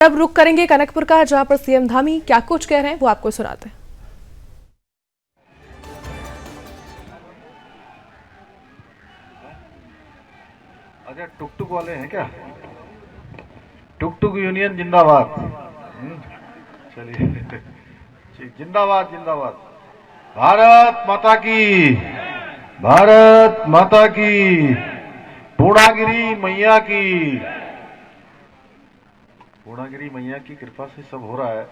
अब रुक करेंगे कनकपुर का, जहां पर सीएम धामी क्या कुछ कह रहे हैं वो आपको सुनाते हैं। अच्छा, टुक टुक वाले हैं क्या? टुक टुक यूनियन जिंदाबाद। चलिए, जिंदाबाद जिंदाबाद। भारत माता की, भारत माता की, पूर्णागिरी मैया की। पूर्णागिरी मैया की कृपा से सब हो रहा है,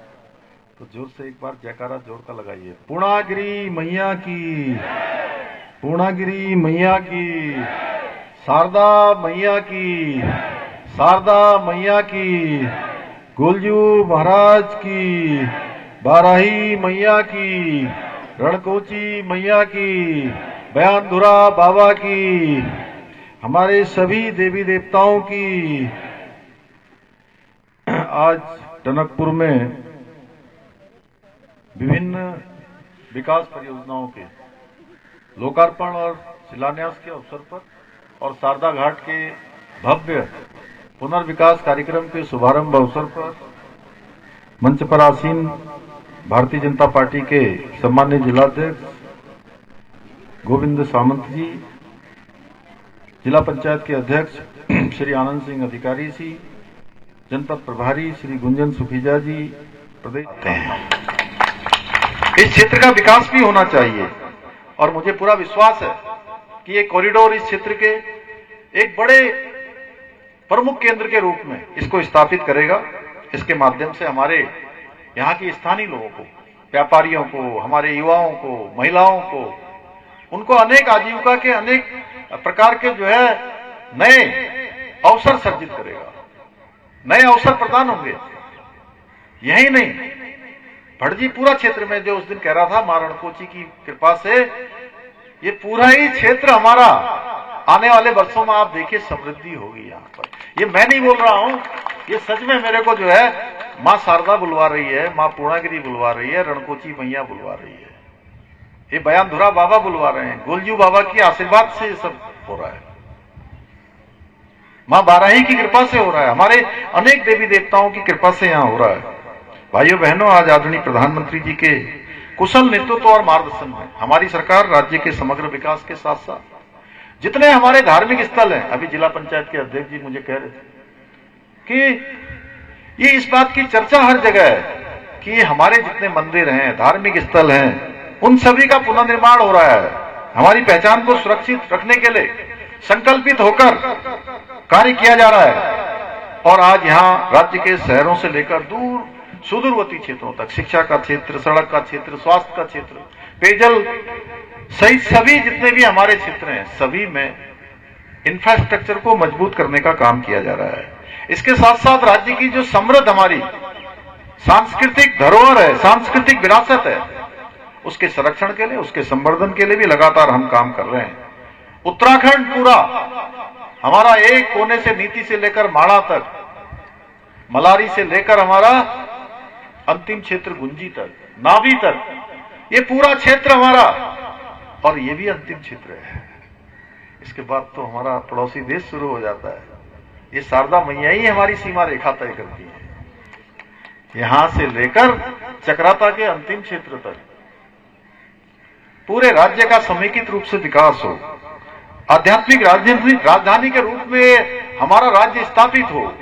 तो जोर से एक बार जयकारा जोर का लगाइए। पूर्णागिरी मैया की, पूर्णागिरी मैया की, शारदा मैया की, शारदा मैया की, गुलजू महाराज की, बाराही मैया की, रणकोची मैया की, बयानधुरा बाबा की, हमारे सभी देवी देवताओं की। आज टनकपुर में विभिन्न विकास परियोजनाओं के लोकार्पण और शिलान्यास के अवसर पर और शारदा घाट के भव्य पुनर्विकास कार्यक्रम के शुभारंभ अवसर पर मंच पर आसीन भारतीय जनता पार्टी के सम्मानित जिलाध्यक्ष गोविंद सामंत जी, जिला पंचायत के अध्यक्ष श्री आनंद सिंह अधिकारी जी, जनपद प्रभारी श्री गुंजन सुखीजा जी प्रदेश आते हैं। इस क्षेत्र का विकास भी होना चाहिए और मुझे पूरा विश्वास है कि ये कॉरिडोर इस क्षेत्र के एक बड़े प्रमुख केंद्र के रूप में इसको स्थापित करेगा। इसके माध्यम से हमारे यहाँ की स्थानीय लोगों को, व्यापारियों को, हमारे युवाओं को, महिलाओं को, उनको अनेक आजीविका के अनेक प्रकार के जो है नए अवसर सर्जित करेगा, नए अवसर प्रदान होंगे। यही नहीं, भटजी पूरा क्षेत्र में जो उस दिन कह रहा था, मां रणकोची की कृपा से ये पूरा ही क्षेत्र हमारा आने वाले वर्षों में आप देखिए समृद्धि होगी यहाँ पर। ये मैं नहीं बोल रहा हूं, ये सच में मेरे को जो है मां शारदा बुलवा रही है, मां पूर्णागिरी बुलवा रही है, रणकोची मैया बुलवा रही है, ये बयानधुरा बाबा बुलवा रहे हैं, गोलजू बाबा की आशीर्वाद से ये सब हो रहा है, मां बाराही की कृपा से हो रहा है, हमारे अनेक देवी देवताओं की कृपा से यहाँ हो रहा है। भाइयों बहनों, आज आदरणीय प्रधानमंत्री जी के कुशल नेतृत्व और मार्गदर्शन में हमारी सरकार राज्य के समग्र विकास के साथ साथ जितने हमारे धार्मिक स्थल हैं, अभी जिला पंचायत के अध्यक्ष जी मुझे कह रहे थे कि ये इस बात की चर्चा हर जगह है कि हमारे जितने मंदिर हैं, धार्मिक स्थल हैं, उन सभी का पुनर्निर्माण हो रहा है। हमारी पहचान को सुरक्षित रखने के लिए संकल्पित होकर कार्य किया जा रहा है। और आज यहाँ राज्य के शहरों से लेकर दूर सुदूरवर्ती क्षेत्रों तक शिक्षा का क्षेत्र, सड़क का क्षेत्र, स्वास्थ्य का क्षेत्र, पेयजल सहित सभी जितने भी हमारे क्षेत्र हैं, सभी में इंफ्रास्ट्रक्चर को मजबूत करने का काम किया जा रहा है। इसके साथ साथ राज्य की जो समृद्ध हमारी सांस्कृतिक धरोहर है, सांस्कृतिक विरासत है, उसके संरक्षण के लिए, उसके संवर्धन के लिए भी लगातार हम काम कर रहे हैं। उत्तराखंड पूरा हमारा एक कोने से नीति से लेकर माड़ा तक, मलारी से लेकर हमारा अंतिम क्षेत्र गुंजी तक, नाभी तक, ये पूरा क्षेत्र हमारा, और ये भी अंतिम क्षेत्र है। इसके बाद तो हमारा पड़ोसी देश शुरू हो जाता है। ये शारदा मैया ही हमारी सीमा रेखा तय करती है। यहां से लेकर चक्राता के अंतिम क्षेत्र तक पूरे राज्य का समेकित रूप से विकास हो, आध्यात्मिक राजधानी के रूप में हमारा राज्य स्थापित हो,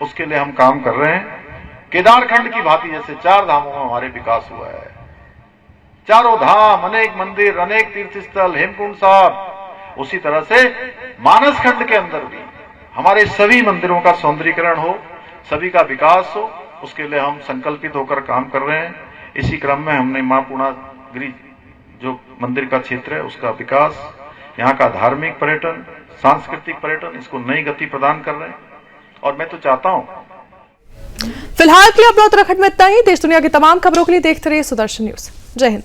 उसके लिए हम काम कर रहे हैं। केदारखंड की भांति जैसे 4 धामों में हमारे विकास हुआ है, चारों धाम, अनेक मंदिर, अनेक तीर्थ स्थल, हेमकुंड साहब, उसी तरह से मानस खंड के अंदर भी हमारे सभी मंदिरों का सौंदर्यीकरण हो, सभी का विकास हो, उसके लिए हम संकल्पित होकर काम कर रहे हैं। इसी क्रम में हमने मां पूर्णागिरी जो मंदिर का क्षेत्र है उसका विकास, यहाँ का धार्मिक पर्यटन, सांस्कृतिक पर्यटन, इसको नई गति प्रदान कर रहे हैं। और मैं तो चाहता हूं, फिलहाल के लिए अब उत्तराखंड में इतना ही। देश दुनिया की तमाम खबरों के लिए देखते रहिए सुदर्शन न्यूज। जय हिंद।